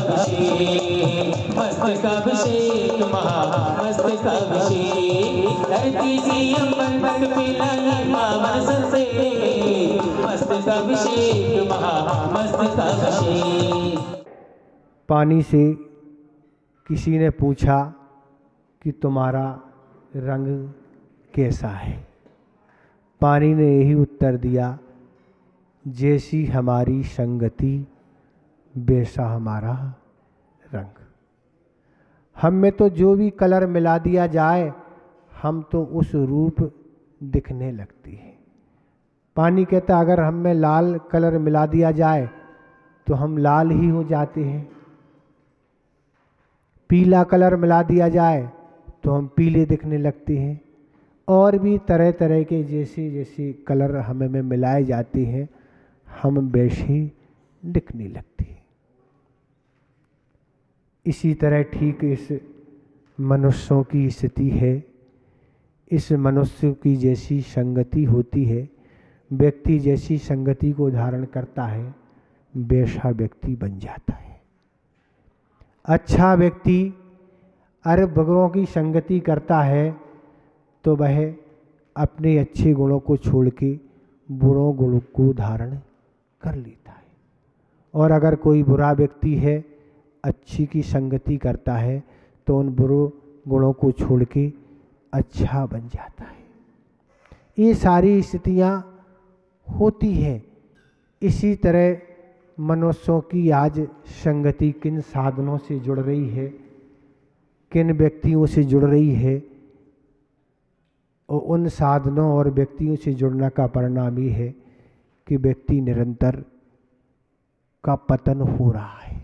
मस्तकाभिषेक मस्तकाभिषेक महामस्तकाभिषेक धरती से अंबर तक फैला पावन से मस्तकाभिषेक महामस्तकाभिषेक। पानी से किसी ने पूछा कि तुम्हारा रंग कैसा है? पानी ने यही उत्तर दिया, जैसी हमारी संगति वैसा हमारा रंग। हम में तो जो भी कलर मिला दिया जाए हम तो उस रूप दिखने लगती है। पानी कहता अगर हम में लाल कलर मिला दिया जाए तो हम लाल ही हो जाते हैं, पीला कलर मिला दिया जाए तो हम पीले दिखने लगते हैं, और भी तरह तरह के जैसे जैसे कलर हमें में मिलाए जाते हैं हम वैसे दिखने लगते हैं। इसी तरह ठीक इस मनुष्यों की स्थिति है। इस मनुष्य की जैसी संगति होती है, व्यक्ति जैसी संगति को धारण करता है वैसा व्यक्ति बन जाता है। अच्छा व्यक्ति अरब बगरों की संगति करता है तो वह अपने अच्छे गुणों को छोड़ के बुरों गुणों को धारण कर लेता है, और अगर कोई बुरा व्यक्ति है अच्छी की संगति करता है तो उन बुरे गुणों को छोड़ के अच्छा बन जाता है। ये सारी स्थितियाँ होती हैं। इसी तरह मनुष्यों की आज संगति किन साधनों से जुड़ रही है, किन व्यक्तियों से जुड़ रही है, और उन साधनों और व्यक्तियों से जुड़ने का परिणाम ये है कि व्यक्ति निरंतर का पतन हो रहा है।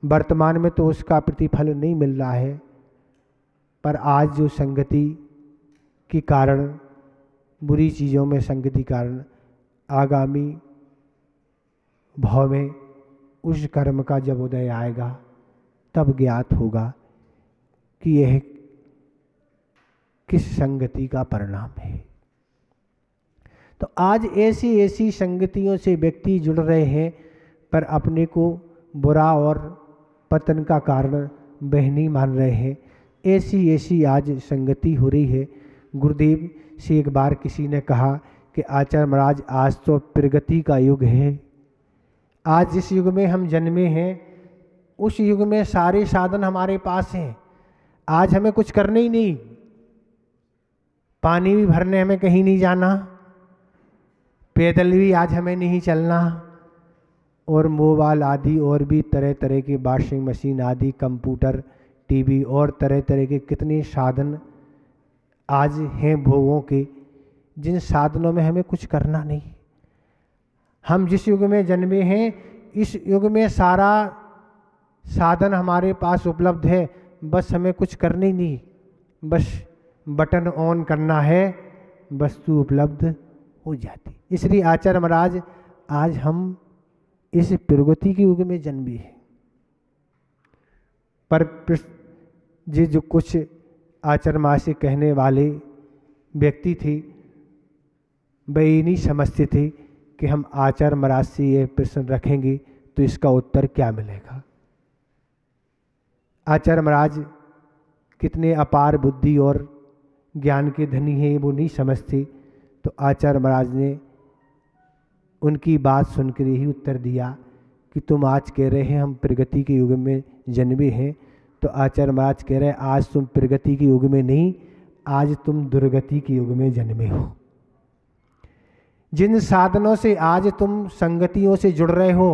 वर्तमान में तो उसका प्रतिफल नहीं मिल रहा है, पर आज जो संगति के कारण, बुरी चीज़ों में संगति कारण आगामी भाव में उस कर्म का जब उदय आएगा तब ज्ञात होगा कि यह किस संगति का परिणाम है। तो आज ऐसी ऐसी संगतियों से व्यक्ति जुड़ रहे हैं पर अपने को बुरा और पतन का कारण वह नहीं मान रहे हैं। ऐसी ऐसी आज संगति हो रही है। गुरुदेव से एक बार किसी ने कहा कि आचार्य महाराज आज तो प्रगति का युग है। आज जिस युग में हम जन्मे हैं उस युग में सारे साधन हमारे पास हैं। आज हमें कुछ करना ही नहीं, पानी भी भरने हमें कहीं नहीं जाना, पैदल भी आज हमें नहीं चलना, और मोबाइल आदि और भी तरह तरह के वॉशिंग मशीन आदि, कंप्यूटर, टीवी और तरह तरह के कितने साधन आज हैं भोगों के, जिन साधनों में हमें कुछ करना नहीं। हम जिस युग में जन्मे हैं इस युग में सारा साधन हमारे पास उपलब्ध है, बस हमें कुछ करना ही नहीं, बस बटन ऑन करना है, वस्तु उपलब्ध हो जाती। इसलिए आचार्य महाराज आज हम इस प्रगति के युग में जन्मे हैं। पर ये जो कुछ आचार्य महाराज से कहने वाले व्यक्ति थे वे ये नहीं समझते थे कि हम आचार्य महाराज से ये प्रश्न रखेंगे तो इसका उत्तर क्या मिलेगा। आचार्य महाराज कितने अपार बुद्धि और ज्ञान के धनी हैं वो नहीं समझते, तो आचार्य महाराज ने उनकी बात सुनकर यही उत्तर दिया कि तुम आज कह रहे हैं हम प्रगति के युग में जन्मे हैं, तो आचार्य महाराज कह रहे हैं आज तुम प्रगति के युग में नहीं, आज तुम दुर्गति के युग में जन्मे हो। जिन साधनों से आज तुम संगतियों से जुड़ रहे हो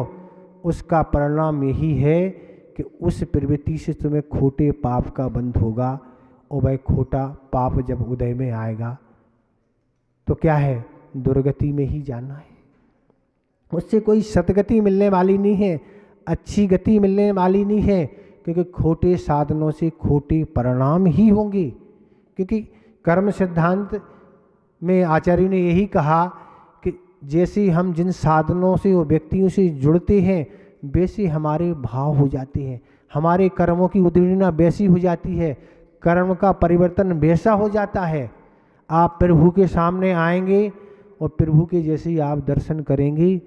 उसका परिणाम यही है कि उस प्रवृत्ति से तुम्हें खोटे पाप का बंध होगा, और वह खोटा पाप जब उदय में आएगा तो क्या है, दुर्गति में ही जाना है। उससे कोई सतगति मिलने वाली नहीं है, अच्छी गति मिलने वाली नहीं है, क्योंकि खोटे साधनों से खोटे परिणाम ही होंगे। क्योंकि कर्म सिद्धांत में आचार्य ने यही कहा कि जैसे हम जिन साधनों से वो व्यक्तियों से जुड़ते हैं वैसे हमारे भाव हो जाते हैं, हमारे कर्मों की उद्दीपना वैसी हो जाती है, कर्म का परिवर्तन वैसा हो जाता है। आप प्रभु के सामने आएंगे और प्रभु के जैसे ही आप दर्शन करेंगे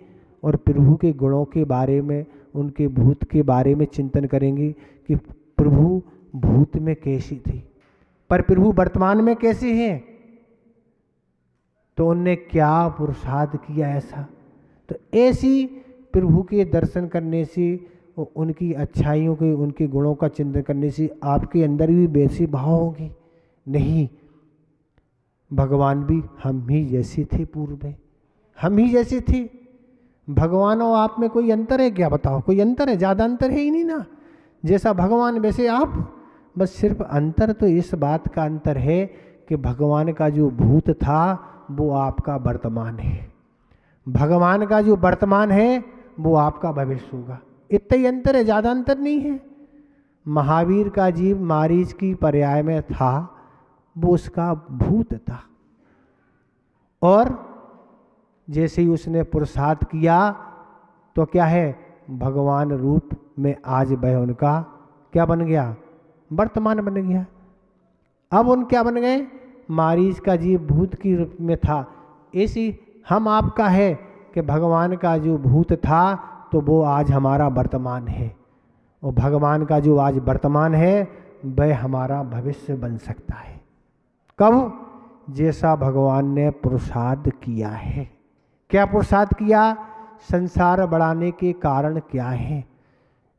और प्रभु के गुणों के बारे में उनके भूत के बारे में चिंतन करेंगे कि प्रभु भूत में कैसी थी, पर प्रभु वर्तमान में कैसे हैं, तो उनने क्या पुरुषार्थ किया ऐसा। तो ऐसी प्रभु के दर्शन करने से, उनकी अच्छाइयों के, उनके गुणों का चिंतन करने से आपके अंदर भी वैसी भाव होगी। नहीं, भगवान भी हम ही जैसे थे, पूर्व में हम ही जैसे थे। भगवान और आप में कोई अंतर है क्या? बताओ, कोई अंतर है? ज़्यादा अंतर है ही नहीं ना। जैसा भगवान वैसे आप, बस सिर्फ अंतर तो इस बात का अंतर है कि भगवान का जो भूत था वो आपका वर्तमान है, भगवान का जो वर्तमान है वो आपका भविष्य होगा। इतना ही अंतर है, ज़्यादा अंतर नहीं है। महावीर का जीव मारीच की पर्याय में था, वो उसका भूत था, और जैसे ही उसने पुरुषार्थ किया तो क्या है, भगवान रूप में आज वह उनका क्या बन गया, वर्तमान बन गया। अब उन क्या बन गए, मारीच का जीव भूत की रूप में था, ऐसी हम आपका है कि भगवान का जो भूत था तो वो आज हमारा वर्तमान है, और भगवान का जो आज वर्तमान है वह हमारा भविष्य बन सकता है। कब? जैसा भगवान ने पुरुषार्थ किया है। क्या पुरुषार्थ किया? संसार बढ़ाने के कारण क्या हैं,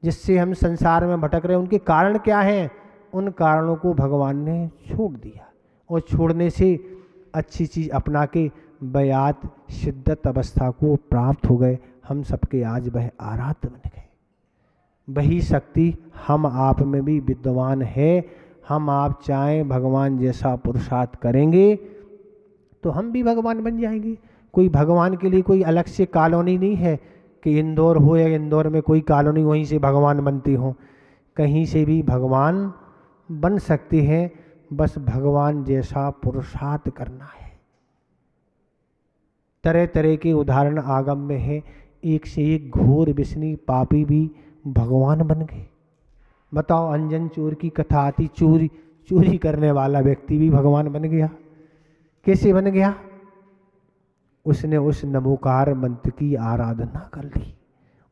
जिससे हम संसार में भटक रहे हैं, उनके कारण क्या हैं? उन कारणों को भगवान ने छोड़ दिया, और छोड़ने से अच्छी चीज़ अपना के बयात शिद्दत अवस्था को प्राप्त हो गए। हम सबके आज वह आराध्य बन गए। वही शक्ति हम आप में भी विद्यमान है। हम आप चाहें भगवान जैसा पुरुषार्थ करेंगे तो हम भी भगवान बन जाएंगे। कोई भगवान के लिए कोई अलग से कॉलोनी नहीं है कि इंदौर हो या इंदौर में कोई कॉलोनी वहीं से भगवान बनते हो। कहीं से भी भगवान बन सकते हैं, बस भगवान जैसा पुरुषार्थ करना है। तरह तरह के उदाहरण आगम में है। एक से एक घोर विष्णु पापी भी भगवान बन गए। बताओ, अंजन चोर की कथा आती, चोरी करने वाला व्यक्ति भी भगवान बन गया। कैसे बन गया? उसने उस नमोकार मंत्र की आराधना कर ली,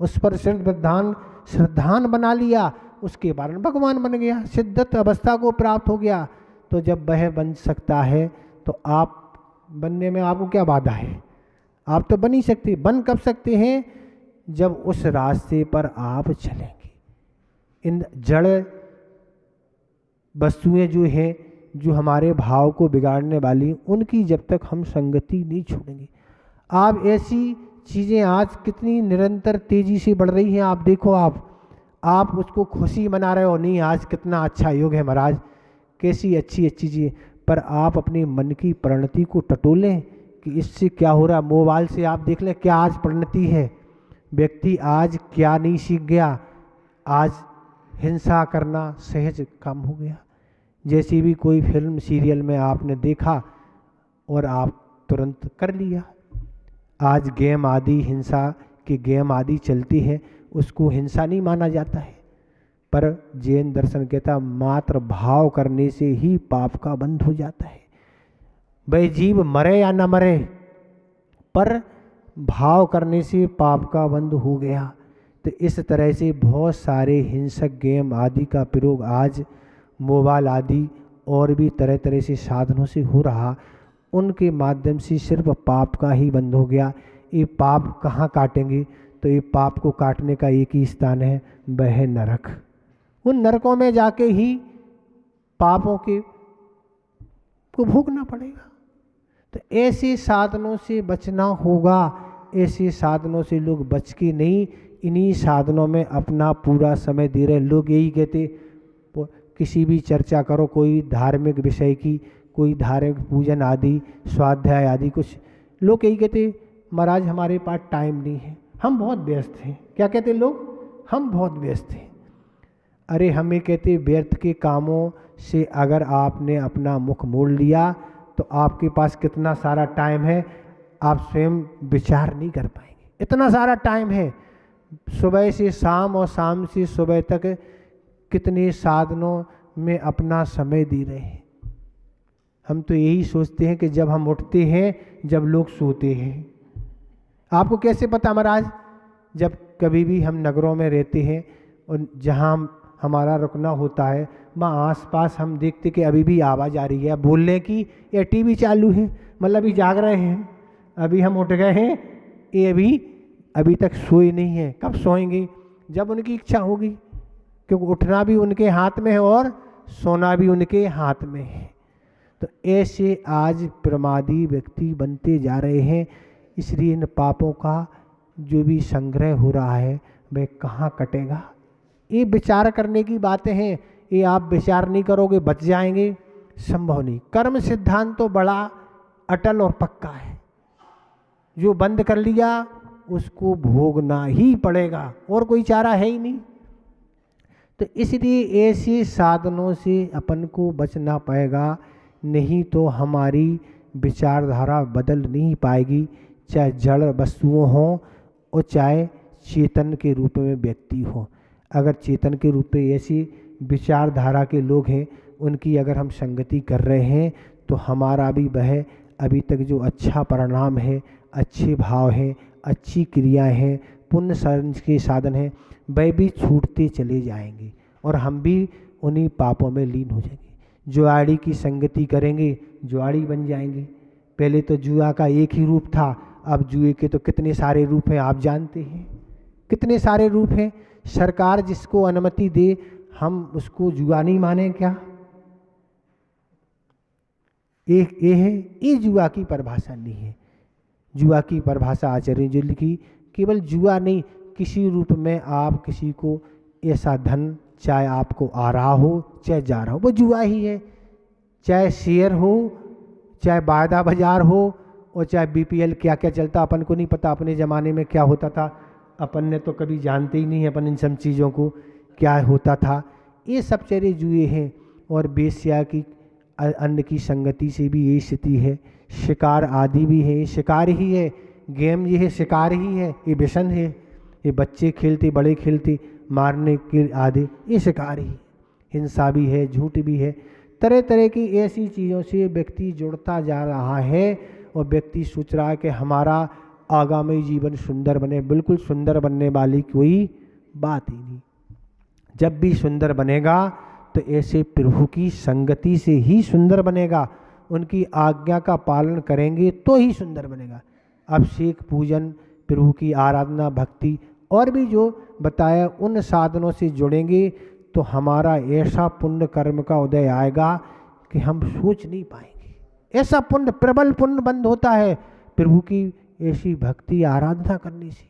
उस पर श्रद्धान बना लिया, उसके कारण भगवान बन गया, सिद्धत अवस्था को प्राप्त हो गया। तो जब वह बन सकता है तो आप बनने में आपको क्या बाधा है? आप तो बन ही सकते। बन कब सकते हैं? जब उस रास्ते पर आप चलेंगे। इन जड़ वस्तुएं जो हैं, जो हमारे भाव को बिगाड़ने वाली, उनकी जब तक हम संगति नहीं छोड़ेंगे। आप ऐसी चीज़ें आज कितनी निरंतर तेजी से बढ़ रही हैं, आप देखो। आप उसको खुशी मना रहे हो, नहीं आज कितना अच्छा योग है महाराज, कैसी अच्छी चीज़ें, पर आप अपने मन की परिणति को टटोलें कि इससे क्या हो रहा है। मोबाइल से आप देख लें क्या आज परिणति है। व्यक्ति आज क्या नहीं सीख गया, आज हिंसा करना सहज कम हो गया। जैसी भी कोई फिल्म सीरियल में आपने देखा और आप तुरंत कर लिया। आज गेम आदि, हिंसा के गेम आदि चलती है, उसको हिंसा नहीं माना जाता है। पर जैन दर्शन कहता मात्र भाव करने से ही पाप का बंध हो जाता है। वह जीव मरे या न मरे, पर भाव करने से पाप का बंध हो गया। तो इस तरह से बहुत सारे हिंसक गेम आदि का प्रयोग आज मोबाइल आदि और भी तरह तरह से साधनों से हो रहा, उनके माध्यम से सिर्फ पाप का ही बंद हो गया। ये पाप कहाँ काटेंगे? तो ये पाप को काटने का एक ही स्थान है, वह है नरक। उन नरकों में जाके ही पापों के को भोगना पड़ेगा। तो ऐसे साधनों से बचना होगा। ऐसे साधनों से लोग बच के नहीं, इन्हीं साधनों में अपना पूरा समय दे रहे। लोग यही कहते, किसी भी चर्चा करो कोई धार्मिक विषय की, कोई धार्मिक पूजन आदि, स्वाध्याय आदि, कुछ लोग यही कहते महाराज हमारे पास टाइम नहीं है, हम बहुत व्यस्त हैं। क्या कहते लोग? हम बहुत व्यस्त हैं। अरे हमें कहते व्यर्थ के कामों से अगर आपने अपना मुख मोड़ लिया तो आपके पास कितना सारा टाइम है, आप स्वयं विचार नहीं कर पाएंगे। इतना सारा टाइम है, सुबह से शाम और शाम से सुबह तक कितने साधनों में अपना समय दे रहे हैं। हम तो यही सोचते हैं कि जब हम उठते हैं, जब लोग सोते हैं। आपको कैसे पता महाराज? जब कभी भी हम नगरों में रहते हैं और जहाँ हमारा रुकना होता है वहाँ आसपास हम देखते कि अभी भी आवाज़ आ रही है बोलने की, या टीवी चालू है, मतलब अभी जाग रहे हैं, अभी हम उठ गए हैं, ये अभी तक सोए नहीं हैं। कब सोएंगे? जब उनकी इच्छा होगी, क्योंकि उठना भी उनके हाथ में है और सोना भी उनके हाथ में है। तो ऐसे आज प्रमादी व्यक्ति बनते जा रहे हैं, इसलिए इन पापों का जो भी संग्रह हो रहा है वह कहाँ कटेगा? ये विचार करने की बातें हैं, ये आप विचार नहीं करोगे बच जाएंगे, संभव नहीं। कर्म सिद्धांत तो बड़ा अटल और पक्का है, जो बंद कर लिया उसको भोगना ही पड़ेगा और कोई चारा है ही नहीं। तो इसलिए ऐसे साधनों से अपन को बचना पड़ेगा, नहीं तो हमारी विचारधारा बदल नहीं पाएगी, चाहे जड़ वस्तुओं हों और चाहे चेतन के रूप में व्यक्ति हो। अगर चेतन के रूप में ऐसी विचारधारा के लोग हैं, उनकी अगर हम संगति कर रहे हैं तो हमारा भी वह अभी तक जो अच्छा परिणाम है, अच्छे भाव हैं, अच्छी क्रियाएं हैं, पुण्य संच के साधन हैं, वह भी छूटते चले जाएंगे और हम भी उन्हीं पापों में लीन हो जाएंगे। जुआड़ी की संगति करेंगे, जुआड़ी बन जाएंगे। पहले तो जुआ का एक ही रूप था, अब जुए के तो कितने सारे रूप हैं आप जानते हैं, कितने सारे रूप हैं। सरकार जिसको अनुमति दे हम उसको जुआ नहीं माने क्या? एक ये है, ये जुआ की परिभाषा नहीं है। जुआ की परिभाषा आचार्य जी की केवल जुआ नहीं, किसी रूप में आप किसी को ऐसा धन, चाहे आपको आ रहा हो चाहे जा रहा हो, वो जुआ ही है। चाहे शेयर हो, चाहे वायदा बाजार हो, और चाहे बीपीएल, क्या क्या चलता अपन को नहीं पता, अपने ज़माने में क्या होता था अपन ने तो कभी जानते ही नहीं है अपन इन सब चीज़ों को, क्या होता था। ये सब चेहरे जुए हैं। और बेस्या की अन्न की संगति से भी यही स्थिति है। शिकार आदि भी है, ये शिकार ही है। गेम ये है शिकार ही है, ये व्यसन है। ये बच्चे खेलते, बड़े खेलते, मारने के आदि, ये शिकार ही। हिंसा भी है, झूठ भी है, तरह तरह की ऐसी चीज़ों से व्यक्ति जुड़ता जा रहा है और व्यक्ति सोच रहा है कि हमारा आगामी जीवन सुंदर बने। बिल्कुल सुंदर बनने वाली कोई बात ही नहीं। जब भी सुंदर बनेगा तो ऐसे प्रभु की संगति से ही सुंदर बनेगा। उनकी आज्ञा का पालन करेंगे तो ही सुंदर बनेगा। अभिषेक, पूजन, प्रभु की आराधना, भक्ति और भी जो बताया उन साधनों से जुड़ेंगे तो हमारा ऐसा पुण्य कर्म का उदय आएगा कि हम सोच नहीं पाएंगे। ऐसा पुण्य, प्रबल पुण्य बंद होता है प्रभु की ऐसी भक्ति आराधना करने से।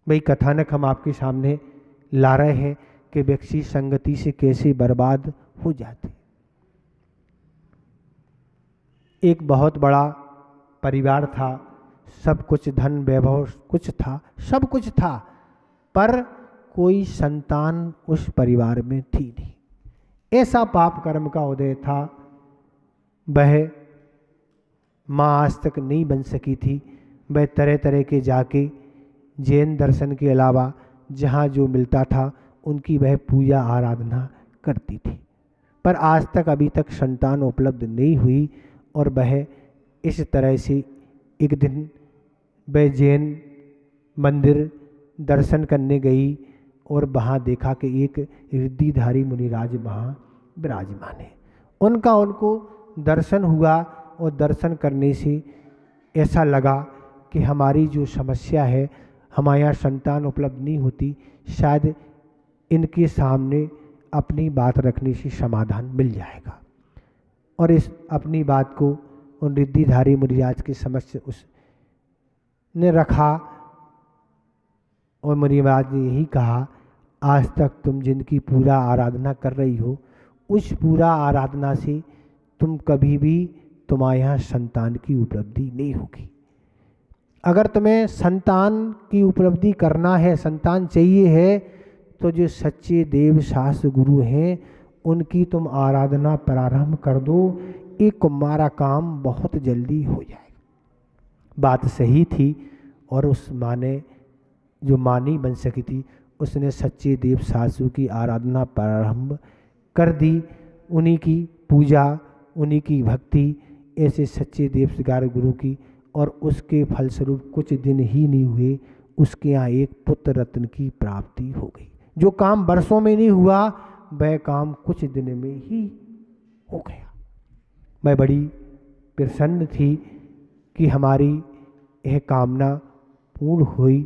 वही कथानक हम आपके सामने ला रहे हैं कि व्यक्ति संगति से कैसे बर्बाद हो जाते। एक बहुत बड़ा परिवार था, सब कुछ धन वैभव कुछ था, सब कुछ था, पर कोई संतान उस परिवार में थी नहीं। ऐसा पाप कर्म का उदय था। वह माँ आज तक नहीं बन सकी थी। वह तरह तरह के जाके जैन दर्शन के अलावा जहाँ जो मिलता था उनकी वह पूजा आराधना करती थी, पर आज तक अभी तक संतान उपलब्ध नहीं हुई। और वह इस तरह से एक दिन वह जैन मंदिर दर्शन करने गई और वहाँ देखा कि एक रिद्धिधारी मुनिराज वहाँ विराजमान है। उनको दर्शन हुआ और दर्शन करने से ऐसा लगा कि हमारी जो समस्या है, हमारे यहाँ संतान उपलब्ध नहीं होती, शायद इनके सामने अपनी बात रखने से समाधान मिल जाएगा। और इस अपनी बात को उन रिद्धिधारी मुनिराज के समक्ष उसने रखा और मुनिराज ने यही कहा, आज तक तुम जिनकी पूरा आराधना कर रही हो, उस पूरा आराधना से तुम कभी भी तुम्हारे यहाँ संतान की उपलब्धि नहीं होगी। अगर तुम्हें संतान की उपलब्धि करना है, संतान चाहिए है, तो जो सच्चे देव शास्त्र गुरु हैं उनकी तुम आराधना प्रारंभ कर दो, एक तुम्हारा काम बहुत जल्दी हो जाएगा। बात सही थी। और उस माँ ने, जो माँ नहीं बन सकी थी, उसने सच्चे देव शास्त्र की आराधना प्रारंभ कर दी। उन्हीं की पूजा, उन्हीं की भक्ति, ऐसे सच्चे देव शिकार गुरु की। और उसके फलस्वरूप कुछ दिन ही नहीं हुए, उसके यहाँ एक पुत्र रत्न की प्राप्ति हो गई। जो काम वर्षों में नहीं हुआ वह काम कुछ दिन में ही हो गया। मैं बड़ी प्रसन्न थी कि हमारी यह कामना पूर्ण हुई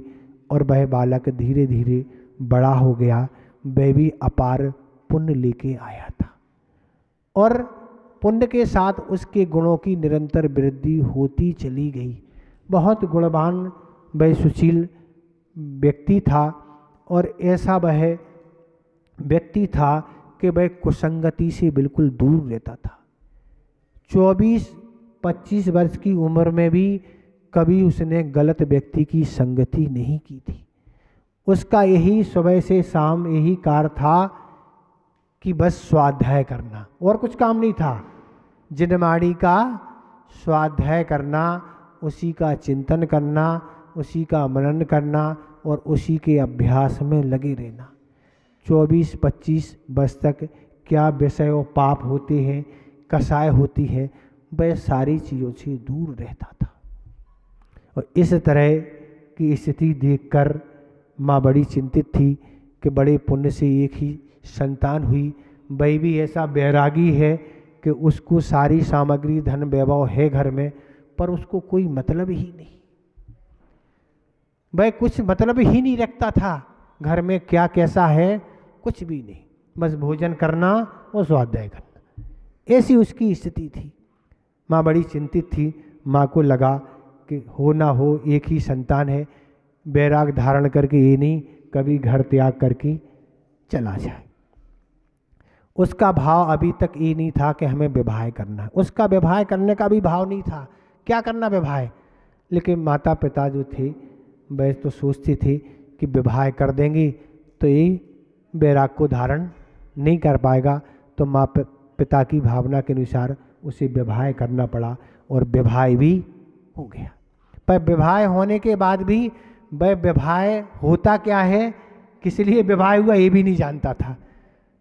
और वह बालक धीरे धीरे बड़ा हो गया। वह भी अपार पुण्य लेके आया था और पुण्य के साथ उसके गुणों की निरंतर वृद्धि होती चली गई। बहुत गुणवान वह सुशील व्यक्ति था और ऐसा वह व्यक्ति था कि वह कुसंगति से बिल्कुल दूर रहता था। 24-25 वर्ष की उम्र में भी कभी उसने गलत व्यक्ति की संगति नहीं की थी। उसका यही सुबह से शाम यही कार्य था कि बस स्वाध्याय करना और कुछ काम नहीं था। जिनमाड़ी का स्वाध्याय करना, उसी का चिंतन करना, उसी का मनन करना और उसी के अभ्यास में लगे रहना। 24-25 वर्ष तक क्या विषय और पाप होते हैं, कसाय होती है, वह सारी चीज़ों से दूर रहता था। और इस तरह की स्थिति देखकर माँ बड़ी चिंतित थी कि बड़े पुण्य से एक ही संतान हुई, वह भी ऐसा बैरागी है कि उसको सारी सामग्री धन वैभव है घर में, पर उसको कोई मतलब ही नहीं। वह कुछ मतलब ही नहीं रखता था घर में क्या कैसा है, कुछ भी नहीं, बस भोजन करना और स्वाध्याय करना, ऐसी उसकी स्थिति थी। माँ बड़ी चिंतित थी। माँ को लगा कि हो ना हो एक ही संतान है, बैराग धारण करके ये नहीं कभी घर त्याग करके चला जाए। उसका भाव अभी तक ये नहीं था कि हमें विवाह करना है, उसका विवाह करने का भी भाव नहीं था, क्या करना विवाह। लेकिन माता पिता जो थे वह तो सोचते थे कि विवाह कर देंगे तो ये बैराग को धारण नहीं कर पाएगा, तो माँ पिता की भावना के अनुसार उसे विवाह करना पड़ा और विवाह भी हो गया। पर विवाह होने के बाद भी वह विवाह होता क्या है, किस लिए विवाह हुआ ये भी नहीं जानता था।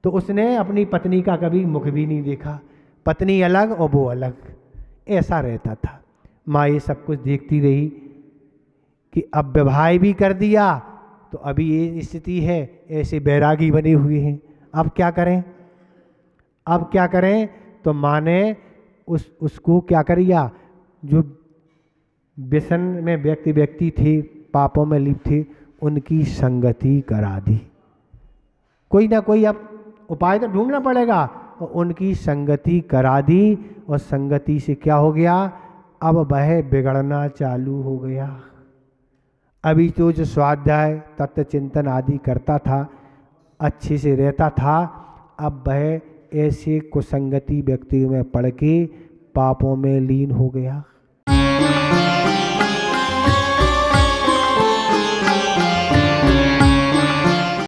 तो उसने अपनी पत्नी का कभी मुख भी नहीं देखा, पत्नी अलग और वो अलग, ऐसा रहता था। माँ ये सब कुछ देखती रही कि अब विवाह भी कर दिया तो अभी ये स्थिति है, ऐसे बैरागी बने हुए हैं, अब क्या करें, अब क्या करें। तो माँ ने उसको क्या कर दिया, जो व्यसन में व्यक्ति थे, पापों में लिप्त थे, उनकी संगति करा दी। कोई ना कोई अब उपाय तो ढूंढना पड़ेगा, और उनकी संगति करा दी। और संगति से क्या हो गया, अब वह बिगड़ना चालू हो गया। अभी तो जो स्वाध्याय तत्व चिंतन आदि करता था, अच्छे से रहता था, अब वह ऐसे कुसंगति व्यक्तियों में पड़ के पापों में लीन हो गया।